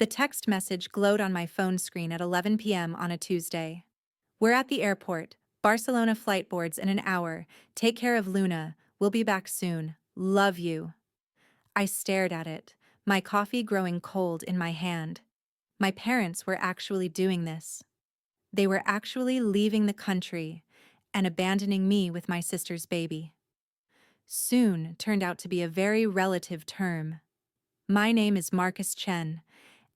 The text message glowed on my phone screen at 11 p.m. on a Tuesday. We're at the airport. Barcelona flight boards in an hour. Take care of Luna. We'll be back soon. Love you. I stared at it, my coffee growing cold in my hand. My parents were actually doing this. They were actually leaving the country and abandoning me with my sister's baby. Soon turned out to be a very relative term. My name is Marcus Chen,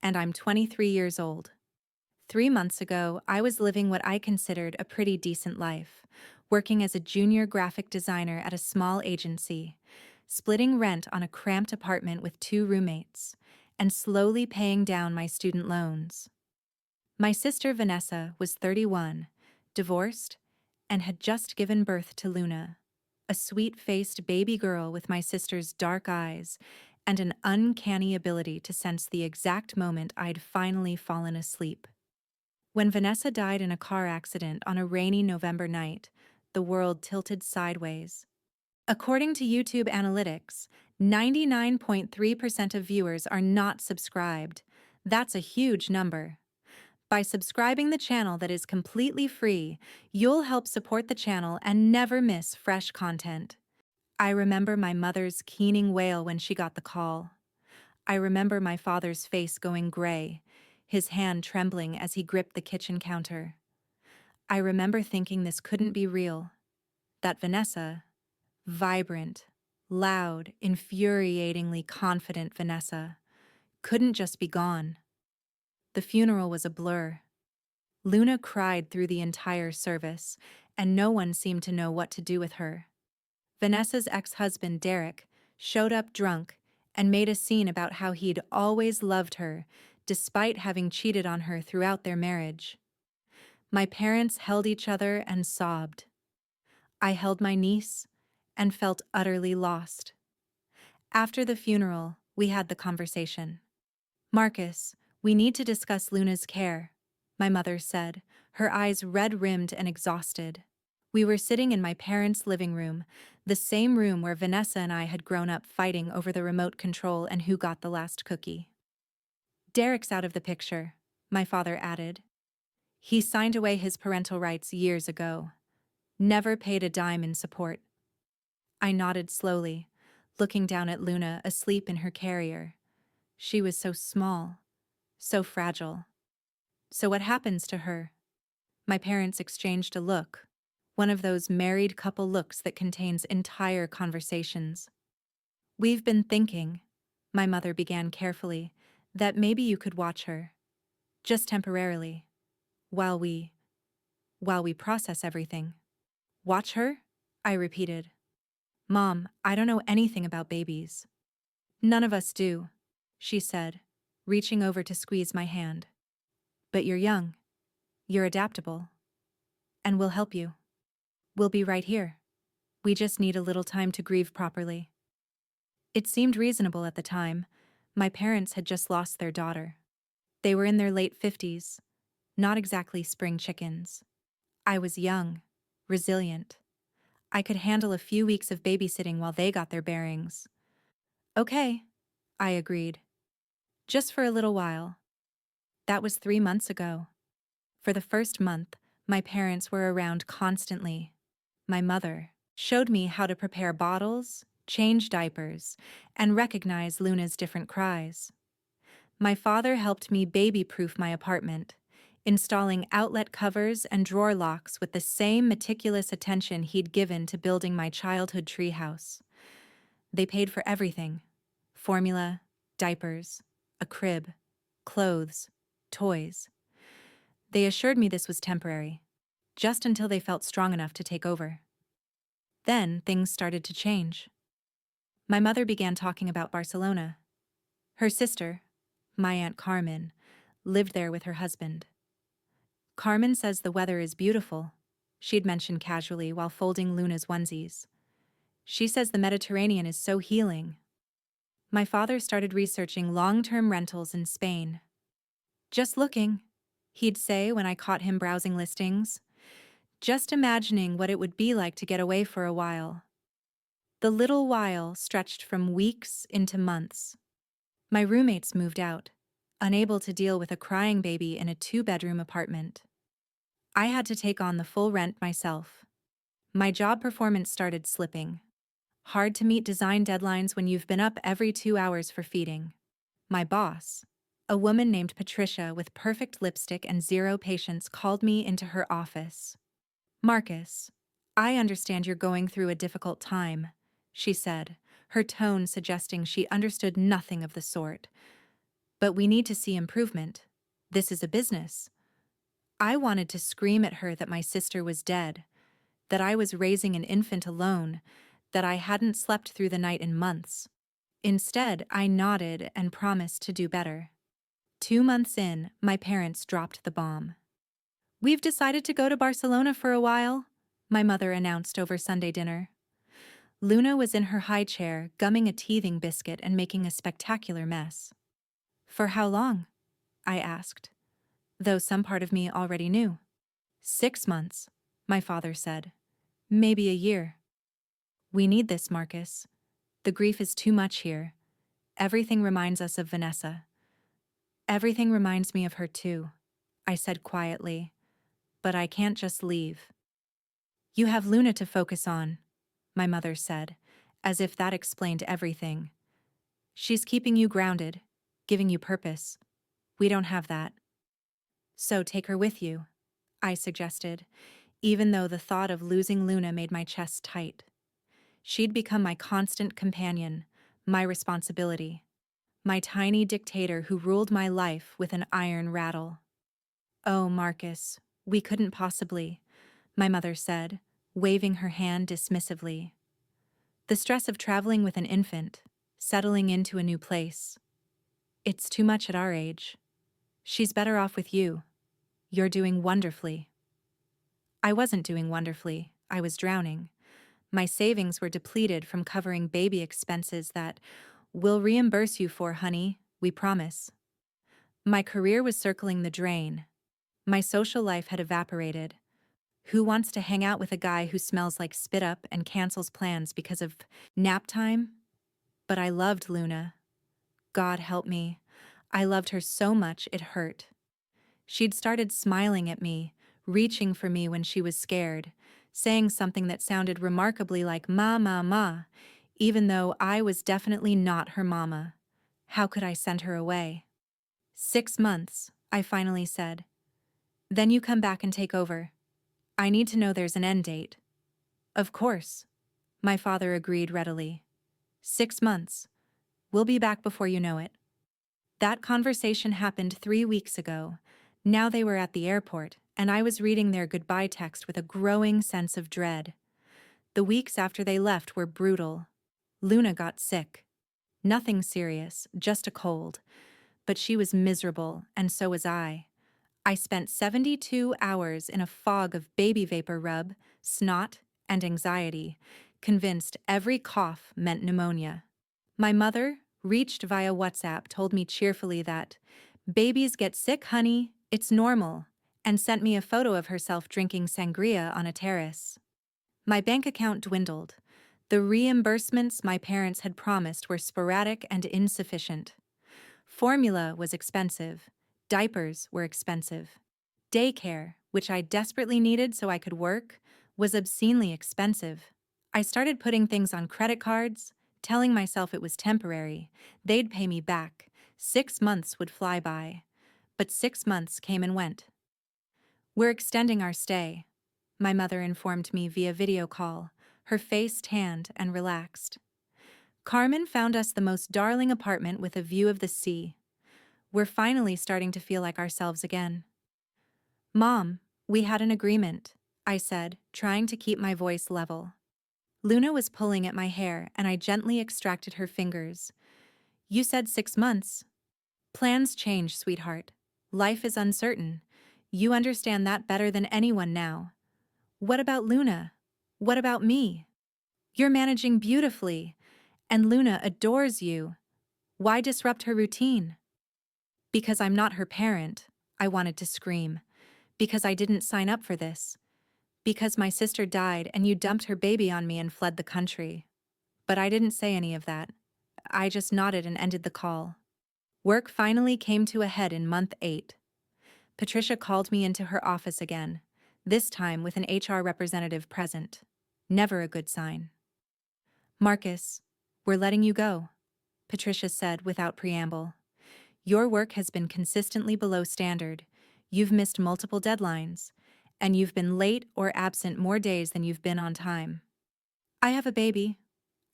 and I'm 23 years old. 3 months ago, I was living what I considered a pretty decent life, working as a junior graphic designer at a small agency, splitting rent on a cramped apartment with 2 roommates, and slowly paying down my student loans. My sister Vanessa was 31, divorced, and had just given birth to Luna, a sweet-faced baby girl with my sister's dark eyes and an uncanny ability to sense the exact moment I'd finally fallen asleep. When Vanessa died in a car accident on a rainy November night, the world tilted sideways. According to YouTube analytics, 99.3% of viewers are not subscribed. That's a huge number. By subscribing the channel that is completely free, you'll help support the channel and never miss fresh content. I remember my mother's keening wail when she got the call. I remember my father's face going gray, his hand trembling as he gripped the kitchen counter. I remember thinking this couldn't be real, that Vanessa, vibrant, loud, infuriatingly confident Vanessa, couldn't just be gone. The funeral was a blur. Luna cried through the entire service, and no one seemed to know what to do with her. Vanessa's ex-husband, Derek, showed up drunk and made a scene about how he'd always loved her, despite having cheated on her throughout their marriage. My parents held each other and sobbed. I held my niece and felt utterly lost. After the funeral, we had the conversation. "Marcus, we need to discuss Luna's care," my mother said, her eyes red-rimmed and exhausted. We were sitting in my parents' living room, the same room where Vanessa and I had grown up fighting over the remote control and who got the last cookie. "Derek's out of the picture," my father added. "He signed away his parental rights years ago. Never paid a dime in support." I nodded slowly, looking down at Luna asleep in her carrier. She was so small, so fragile. "So what happens to her?" My parents exchanged a look, one of those married couple looks that contains entire conversations. "We've been thinking," my mother began carefully, "that maybe you could watch her. Just temporarily. While we process everything." "Watch her?" I repeated. "Mom, I don't know anything about babies." "None of us do," she said, reaching over to squeeze my hand. "But you're young. You're adaptable. And we'll help you. We'll be right here. We just need a little time to grieve properly." It seemed reasonable at the time. My parents had just lost their daughter. They were in their late 50s, not exactly spring chickens. I was young, resilient. I could handle a few weeks of babysitting while they got their bearings. "Okay," I agreed. "Just for a little while." That was 3 months ago. For the first month, my parents were around constantly. My mother showed me how to prepare bottles, change diapers, and recognize Luna's different cries. My father helped me baby-proof my apartment, installing outlet covers and drawer locks with the same meticulous attention he'd given to building my childhood treehouse. They paid for everything: formula, diapers, a crib, clothes, toys. They assured me this was temporary, just until they felt strong enough to take over. Then things started to change. My mother began talking about Barcelona. Her sister, my Aunt Carmen, lived there with her husband. "Carmen says the weather is beautiful," she'd mentioned casually while folding Luna's onesies. "She says the Mediterranean is so healing." My father started researching long-term rentals in Spain. "Just looking," he'd say when I caught him browsing listings. "Just imagining what it would be like to get away for a while." The little while stretched from weeks into months. My roommates moved out. unable to deal with a crying baby in a two-bedroom apartment. I had to take on the full rent myself. My job performance started slipping. Hard to meet design deadlines when you've been up every 2 hours for feeding. My boss, a woman named Patricia with perfect lipstick and zero patience, called me into her office. "Marcus, I understand you're going through a difficult time," she said, her tone suggesting she understood nothing of the sort. "But we need to see improvement. This is a business." I wanted to scream at her that my sister was dead, that I was raising an infant alone, that I hadn't slept through the night in months. Instead, I nodded and promised to do better. 2 months in, my parents dropped the bomb. "We've decided to go to Barcelona for a while," my mother announced over Sunday dinner. Luna was in her high chair, gumming a teething biscuit and making a spectacular mess. "For how long?" I asked, though some part of me already knew. "6 months," my father said. "Maybe a year." "We need this, Marcus. The grief is too much here. Everything reminds us of Vanessa." "Everything reminds me of her too," I said quietly. "But I can't just leave." "You have Luna to focus on," my mother said, as if that explained everything. "She's keeping you grounded, giving you purpose. We don't have that." "So take her with you," I suggested, even though the thought of losing Luna made my chest tight. She'd become my constant companion, my responsibility, my tiny dictator who ruled my life with an iron rattle. "Oh, Marcus, we couldn't possibly," my mother said, waving her hand dismissively. "The stress of traveling with an infant, settling into a new place. It's too much at our age. She's better off with you. You're doing wonderfully." I wasn't doing wonderfully. I was drowning. My savings were depleted from covering baby expenses that "we'll reimburse you for, honey, we promise." My career was circling the drain. My social life had evaporated. Who wants to hang out with a guy who smells like spit up and cancels plans because of nap time? But I loved Luna. God help me. I loved her so much it hurt. She'd started smiling at me, reaching for me when she was scared, saying something that sounded remarkably like "ma, ma, ma," even though I was definitely not her mama. How could I send her away? "6 months," I finally said. "Then you come back and take over. I need to know there's an end date." "Of course," my father agreed readily. 6 months. We'll be back before you know it." That conversation happened 3 weeks ago. Now they were at the airport, and I was reading their goodbye text with a growing sense of dread. The weeks after they left were brutal. Luna got sick. Nothing serious, just a cold. But she was miserable, and so was I. I spent 72 hours in a fog of baby vapor rub, snot, and anxiety, convinced every cough meant pneumonia. My mother, reached via WhatsApp, told me cheerfully that "babies get sick, honey, it's normal," and sent me a photo of herself drinking sangria on a terrace. My bank account dwindled. The reimbursements my parents had promised were sporadic and insufficient. Formula was expensive. Diapers were expensive. Daycare, which I desperately needed so I could work, was obscenely expensive. I started putting things on credit cards, telling myself it was temporary. They'd pay me back. 6 months would fly by. But 6 months came and went. "We're extending our stay," my mother informed me via video call, her face tanned and relaxed. "Carmen found us the most darling apartment with a view of the sea. We're finally starting to feel like ourselves again." "Mom, we had an agreement," I said, trying to keep my voice level. Luna was pulling at my hair, and I gently extracted her fingers. "You said 6 months. Plans change, sweetheart. Life is uncertain. You understand that better than anyone now. What about Luna? What about me? You're managing beautifully, and Luna adores you. Why disrupt her routine?" "Because I'm not her parent," I wanted to scream. "Because I didn't sign up for this. Because my sister died and you dumped her baby on me and fled the country." But I didn't say any of that. I just nodded and ended the call. Work finally came to a head in month 8. Patricia called me into her office again, this time with an HR representative present. Never a good sign. "Marcus, we're letting you go," Patricia said without preamble. "Your work has been consistently below standard. You've missed multiple deadlines, and you've been late or absent more days than you've been on time." "I have a baby,"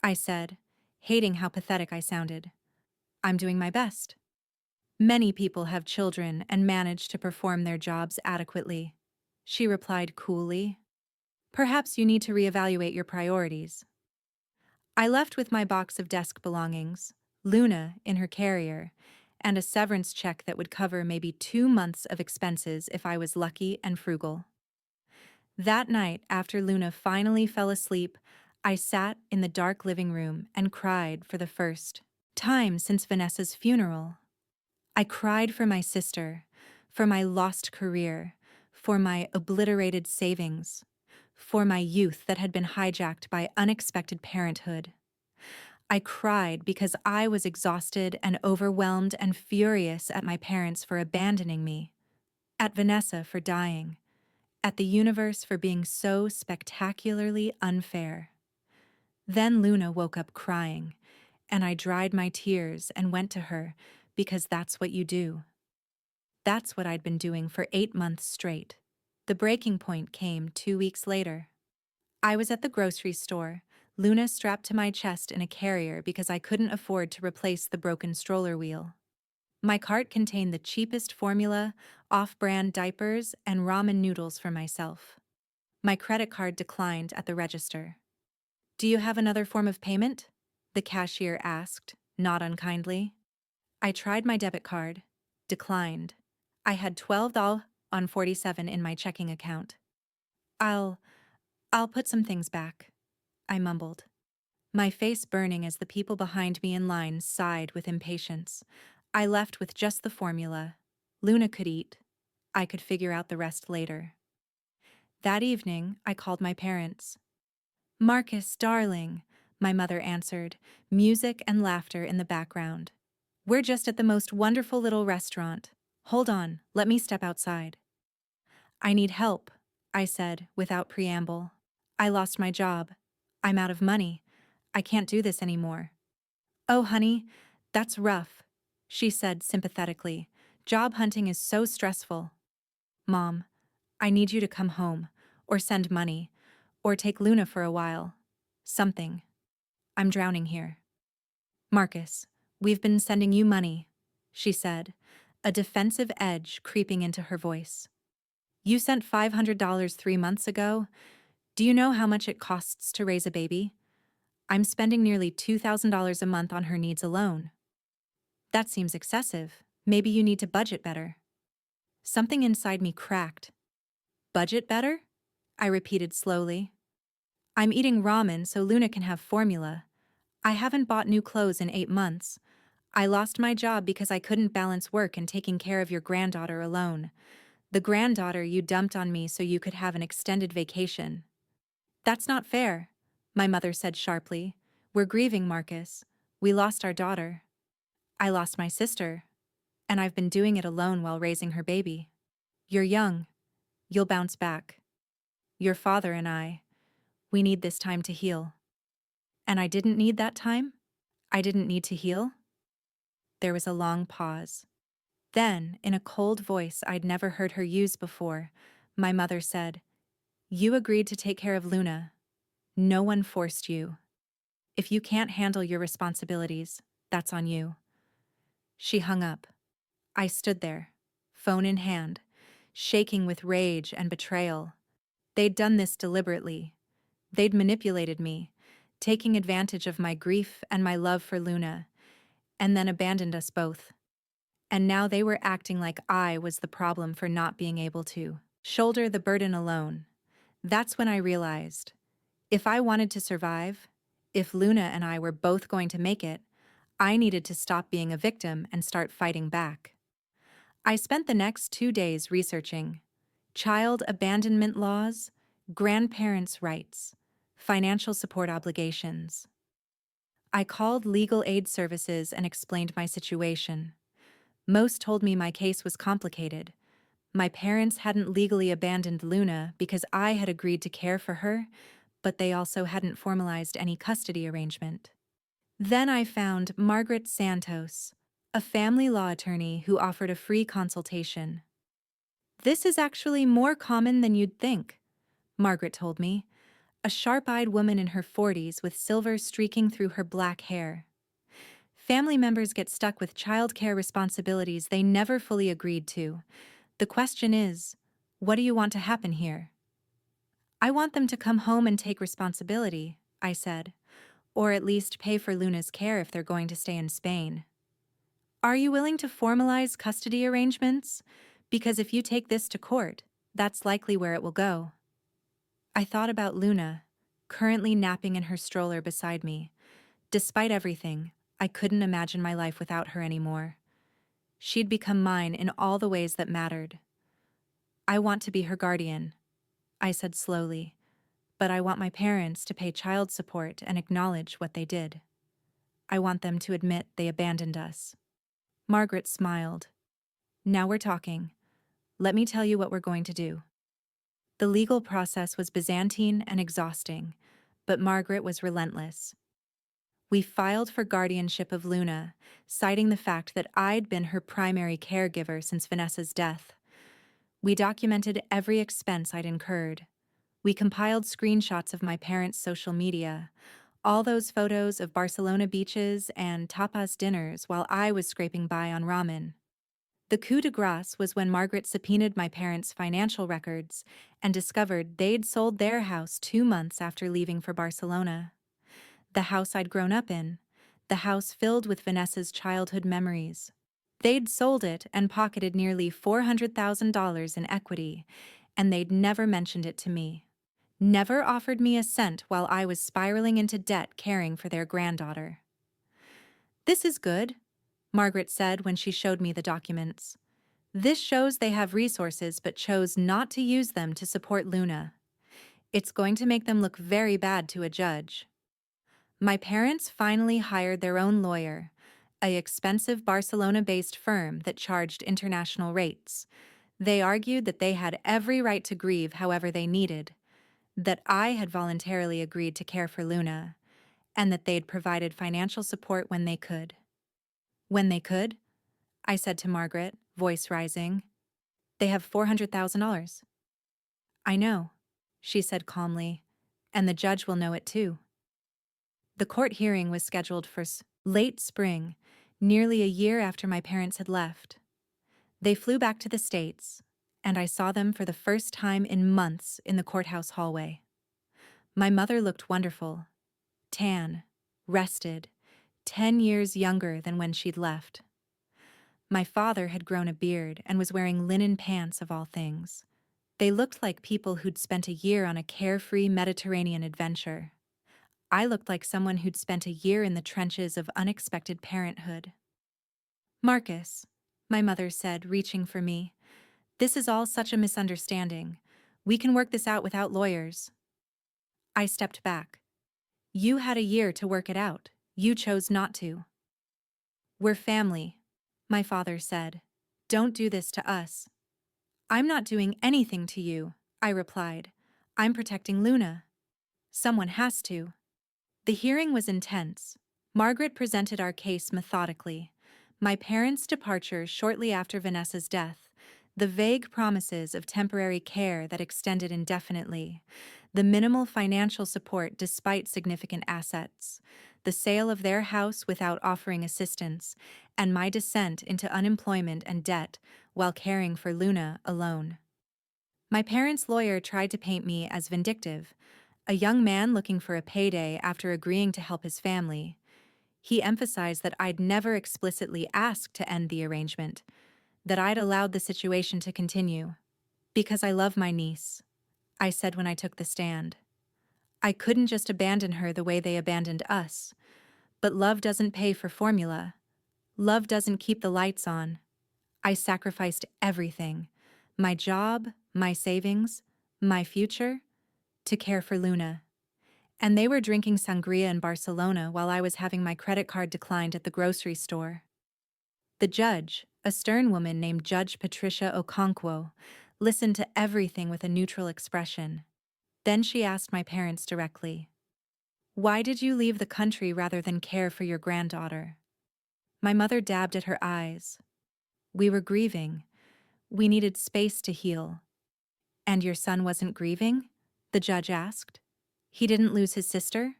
I said, hating how pathetic I sounded. "I'm doing my best." "Many people have children and manage to perform their jobs adequately," she replied coolly. "Perhaps you need to reevaluate your priorities." I left with my box of desk belongings, Luna in her carrier, and a severance check that would cover maybe 2 months of expenses if I was lucky and frugal. That night, after Luna finally fell asleep, I sat in the dark living room and cried for the first time since Vanessa's funeral. I cried for my sister, for my lost career, for my obliterated savings, for my youth that had been hijacked by unexpected parenthood. I cried because I was exhausted and overwhelmed and furious at my parents for abandoning me, at Vanessa for dying, at the universe for being so spectacularly unfair. Then Luna woke up crying, and I dried my tears and went to her because that's what you do. That's what I'd been doing for 8 months straight. The breaking point came 2 weeks later. I was at the grocery store, Luna strapped to my chest in a carrier because I couldn't afford to replace the broken stroller wheel. My cart contained the cheapest formula, off-brand diapers, and ramen noodles for myself. My credit card declined at the register. "Do you have another form of payment?" the cashier asked, not unkindly. I tried my debit card. Declined. I had $12 on 47 in my checking account. I'll put some things back," I mumbled, my face burning as the people behind me in line sighed with impatience. I left with just the formula. Luna could eat. I could figure out the rest later. That evening, I called my parents. "Marcus, darling," my mother answered, music and laughter in the background. "We're just at the most wonderful little restaurant. Hold on, let me step outside." "I need help," I said without preamble. "I lost my job. I'm out of money. I can't do this anymore." "Oh, honey, that's rough," she said sympathetically. "Job hunting is so stressful." "Mom, I need you to come home, or send money, or take Luna for a while. Something. I'm drowning here." "Marcus, we've been sending you money," she said, a defensive edge creeping into her voice. "You sent $500 3 months ago. Do you know how much it costs to raise a baby? I'm spending nearly $2,000 a month on her needs alone." "That seems excessive. Maybe you need to budget better." Something inside me cracked. "Budget better?" I repeated slowly. "I'm eating ramen so Luna can have formula. I haven't bought new clothes in 8 months. I lost my job because I couldn't balance work and taking care of your granddaughter alone. The granddaughter you dumped on me so you could have an extended vacation." "That's not fair," my mother said sharply. "We're grieving, Marcus. We lost our daughter." "I lost my sister, and I've been doing it alone while raising her baby." "You're young. You'll bounce back. Your father and we need this time to heal." "And I didn't need that time? I didn't need to heal?" There was a long pause. Then, in a cold voice I'd never heard her use before, my mother said, "You agreed to take care of Luna. No one forced you. If you can't handle your responsibilities, that's on you." She hung up. I stood there, phone in hand, shaking with rage and betrayal. They'd done this deliberately. They'd manipulated me, taking advantage of my grief and my love for Luna, and then abandoned us both. And now they were acting like I was the problem for not being able to shoulder the burden alone. That's when I realized, if I wanted to survive, if Luna and I were both going to make it, I needed to stop being a victim and start fighting back. I spent the next 2 days researching child abandonment laws, grandparents' rights, financial support obligations. I called legal aid services and explained my situation. Most told me my case was complicated. My parents hadn't legally abandoned Luna because I had agreed to care for her, but they also hadn't formalized any custody arrangement. Then I found Margaret Santos, a family law attorney who offered a free consultation. "This is actually more common than you'd think," Margaret told me, a sharp-eyed woman in her 40s with silver streaking through her black hair. "Family members get stuck with childcare responsibilities they never fully agreed to. The question is, what do you want to happen here?" "I want them to come home and take responsibility," I said, "or at least pay for Luna's care if they're going to stay in Spain." "Are you willing to formalize custody arrangements? Because if you take this to court, that's likely where it will go." I thought about Luna, currently napping in her stroller beside me. Despite everything, I couldn't imagine my life without her anymore. She'd become mine in all the ways that mattered. "I want to be her guardian," I said slowly, "but I want my parents to pay child support and acknowledge what they did. I want them to admit they abandoned us." Margaret smiled. "Now we're talking. Let me tell you what we're going to do." The legal process was Byzantine and exhausting, but Margaret was relentless. We filed for guardianship of Luna, citing the fact that I'd been her primary caregiver since Vanessa's death. We documented every expense I'd incurred. We compiled screenshots of my parents' social media, all those photos of Barcelona beaches and tapas dinners while I was scraping by on ramen. The coup de grace was when Margaret subpoenaed my parents' financial records and discovered they'd sold their house 2 months after leaving for Barcelona. The house I'd grown up in, the house filled with Vanessa's childhood memories. They'd sold it and pocketed nearly $400,000 in equity, and they'd never mentioned it to me. Never offered me a cent while I was spiraling into debt caring for their granddaughter. "This is good," Margaret said when she showed me the documents. "This shows they have resources but chose not to use them to support Luna. It's going to make them look very bad to a judge." My parents finally hired their own lawyer, an expensive Barcelona-based firm that charged international rates. They argued that they had every right to grieve however they needed, that I had voluntarily agreed to care for Luna, and that they'd provided financial support when they could. "When they could?" I said to Margaret, voice rising. "They have $400,000. "I know," she said calmly, "and the judge will know it too." The court hearing was scheduled for late spring, nearly a year after my parents had left. They flew back to the States, and I saw them for the first time in months in the courthouse hallway. My mother looked wonderful, tan, rested, 10 years younger than when she'd left. My father had grown a beard and was wearing linen pants of all things. They looked like people who'd spent a year on a carefree Mediterranean adventure. I looked like someone who'd spent a year in the trenches of unexpected parenthood. "Marcus," my mother said, reaching for me, "this is all such a misunderstanding. We can work this out without lawyers." I stepped back. "You had a year to work it out. You chose not to." "We're family," my father said. "Don't do this to us." "I'm not doing anything to you," I replied. "I'm protecting Luna." "Someone has to." The hearing was intense. Margaret presented our case methodically. My parents' departure shortly after Vanessa's death, the vague promises of temporary care that extended indefinitely, the minimal financial support despite significant assets, the sale of their house without offering assistance, and my descent into unemployment and debt while caring for Luna alone. My parents' lawyer tried to paint me as vindictive, a young man looking for a payday after agreeing to help his family. He emphasized that I'd never explicitly asked to end the arrangement, that I'd allowed the situation to continue. "Because I love my niece," I said when I took the stand. "I couldn't just abandon her the way they abandoned us. But love doesn't pay for formula. Love doesn't keep the lights on. I sacrificed everything, my job, my savings, my future, to care for Luna. And they were drinking sangria in Barcelona while I was having my credit card declined at the grocery store." The judge, a stern woman named Judge Patricia Okonkwo, listened to everything with a neutral expression. Then she asked my parents directly, "Why did you leave the country rather than care for your granddaughter?" My mother dabbed at her eyes. "We were grieving. We needed space to heal." "And your son wasn't grieving?" the judge asked. "He didn't lose his sister?"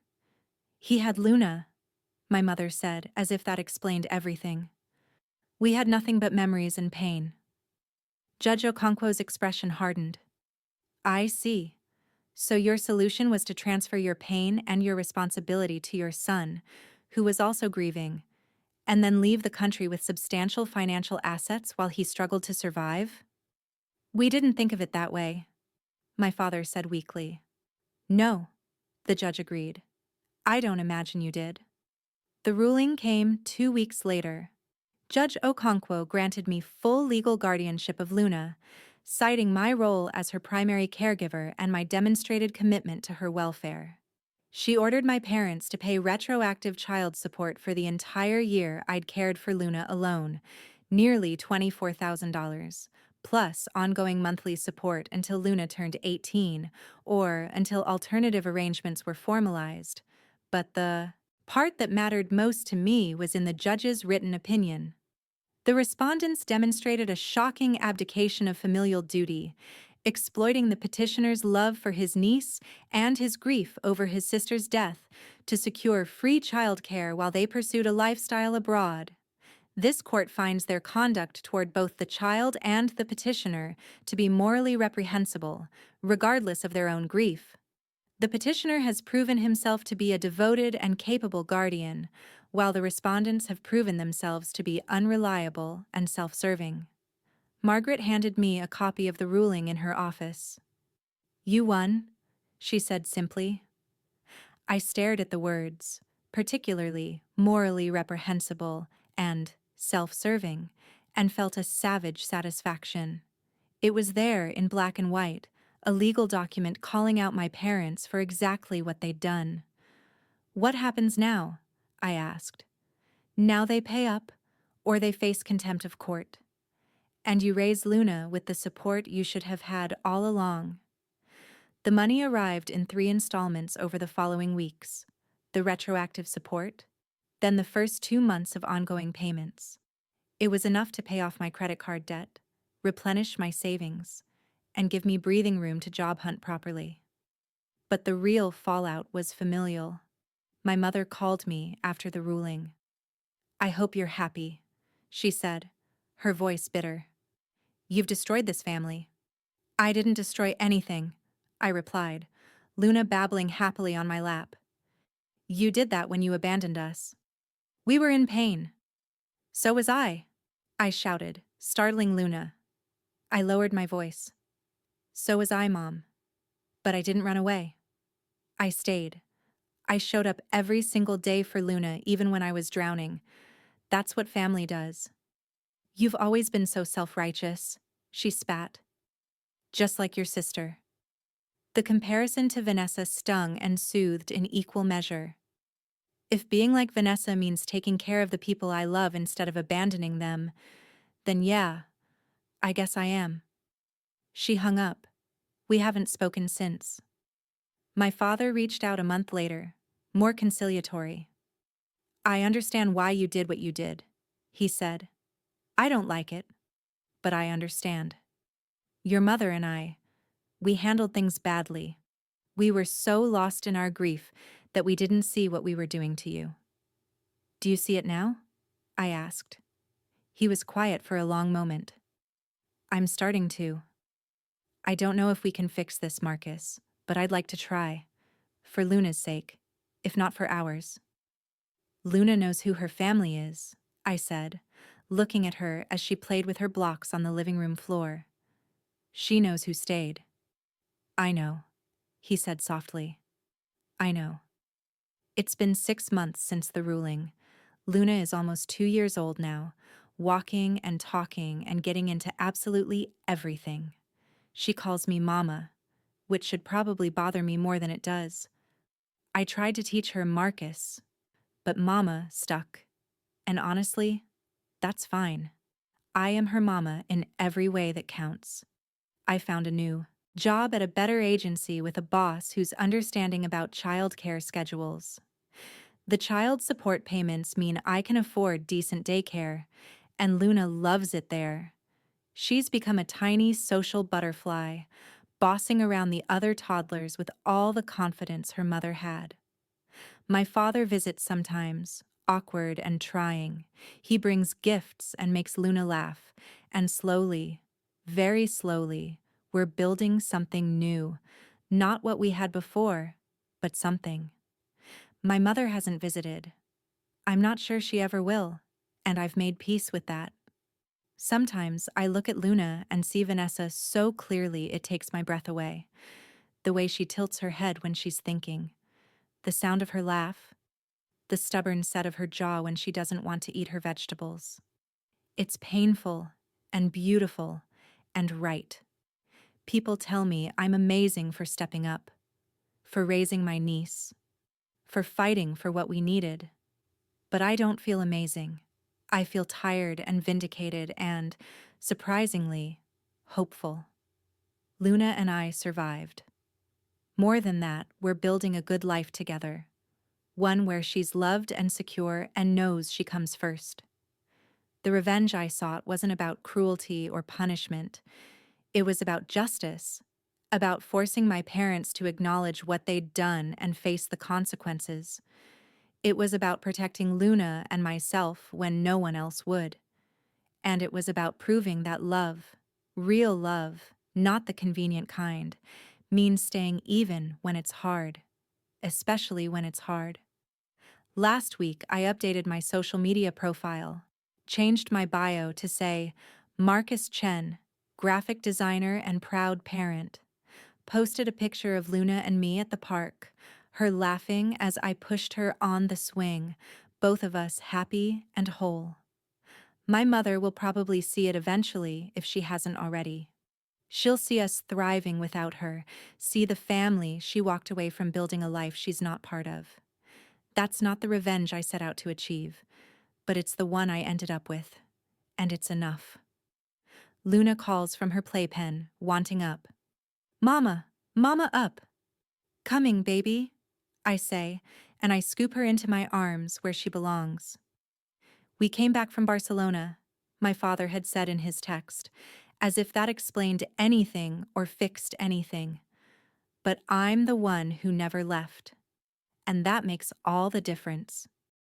"He had Luna," my mother said, as if that explained everything. "We had nothing but memories and pain." Judge Okonkwo's expression hardened. "I see. So your solution was to transfer your pain and your responsibility to your son, who was also grieving, and then leave the country with substantial financial assets while he struggled to survive?" "We didn't think of it that way," my father said weakly. "No," the judge agreed. "I don't imagine you did." The ruling came 2 weeks later. Judge Okonkwo granted me full legal guardianship of Luna, citing my role as her primary caregiver and my demonstrated commitment to her welfare. She ordered my parents to pay retroactive child support for the entire year I'd cared for Luna alone, nearly $24,000, plus ongoing monthly support until Luna turned 18, or until alternative arrangements were formalized. But the part that mattered most to me was in the judge's written opinion. The respondents demonstrated a shocking abdication of familial duty, exploiting the petitioner's love for his niece and his grief over his sister's death to secure free childcare while they pursued a lifestyle abroad. This court finds their conduct toward both the child and the petitioner to be morally reprehensible, regardless of their own grief. The petitioner has proven himself to be a devoted and capable guardian, while the respondents have proven themselves to be unreliable and self-serving. Margaret handed me a copy of the ruling in her office. "You won," she said simply. I stared at the words, particularly morally reprehensible and self-serving, and felt a savage satisfaction. It was there in black and white, a legal document calling out my parents for exactly what they'd done. "What happens now?" I asked. "Now they pay up, or they face contempt of court. And you raise Luna with the support you should have had all along." The money arrived in 3 installments over the following weeks: the retroactive support, then the first 2 months of ongoing payments. It was enough to pay off my credit card debt, replenish my savings, and give me breathing room to job hunt properly. But the real fallout was familial. My mother called me after the ruling. "I hope you're happy," she said, her voice bitter. "You've destroyed this family." "I didn't destroy anything," I replied, Luna babbling happily on my lap. "You did that when you abandoned us." "We were in pain." "So was I shouted, startling Luna. I lowered my voice. "So was I, Mom. But I didn't run away. I stayed. I showed up every single day for Luna, even when I was drowning. That's what family does." "You've always been so self-righteous," she spat. "Just like your sister." The comparison to Vanessa stung and soothed in equal measure. If being like Vanessa means taking care of the people I love instead of abandoning them, then yeah, I guess I am. She hung up. We haven't spoken since. My father reached out a month later, more conciliatory. "I understand why you did what you did," he said. "I don't like it, but I understand. Your mother and we handled things badly. We were so lost in our grief that we didn't see what we were doing to you." "Do you see it now?" I asked. He was quiet for a long moment. "I'm starting to. I don't know if we can fix this, Marcus, but I'd like to try. For Luna's sake, if not for ours." "Luna knows who her family is," I said, looking at her as she played with her blocks on the living room floor. "She knows who stayed." "I know," he said softly. "I know." It's been 6 months since the ruling. Luna is almost 2 years old now, walking and talking and getting into absolutely everything. She calls me Mama, which should probably bother me more than it does. I tried to teach her Marcus, but Mama stuck. And honestly, That's fine. I am her mama in every way that counts. I found a new job at a better agency with a boss who's understanding about childcare schedules. The child support payments mean I can afford decent daycare, and Luna loves it there. She's become a tiny social butterfly, bossing around the other toddlers with all the confidence her mother had. My father visits sometimes, awkward and trying. He brings gifts and makes Luna laugh, and slowly, very slowly, we're building something new. Not what we had before, but something. My mother hasn't visited. I'm not sure she ever will, and I've made peace with that. Sometimes I look at Luna and see Vanessa so clearly it takes my breath away. The way she tilts her head when she's thinking, the sound of her laugh, the stubborn set of her jaw when she doesn't want to eat her vegetables. It's painful and beautiful and right. People tell me I'm amazing for stepping up, for raising my niece, for fighting for what we needed. But I don't feel amazing. I feel tired and vindicated and, surprisingly, hopeful. Luna and I survived. More than that, we're building a good life together. One where she's loved and secure and knows she comes first. The revenge I sought wasn't about cruelty or punishment. It was about justice, about forcing my parents to acknowledge what they'd done and face the consequences. It was about protecting Luna and myself when no one else would. And it was about proving that love, real love, not the convenient kind, means staying even when it's hard, especially when it's hard. Last week, I updated my social media profile, changed my bio to say, Marcus Chen, graphic designer and proud parent. Posted a picture of Luna and me at the park, her laughing as I pushed her on the swing, both of us happy and whole. My mother will probably see it eventually if she hasn't already. She'll see us thriving without her, see the family she walked away from building a life she's not part of. That's not the revenge I set out to achieve, but it's the one I ended up with, and it's enough. Luna calls from her playpen, wanting up. Mama, Mama up. Coming, baby, I say, and I scoop her into my arms where she belongs. We came back from Barcelona, my father had said in his text, as if that explained anything or fixed anything. But I'm the one who never left, and that makes all the difference.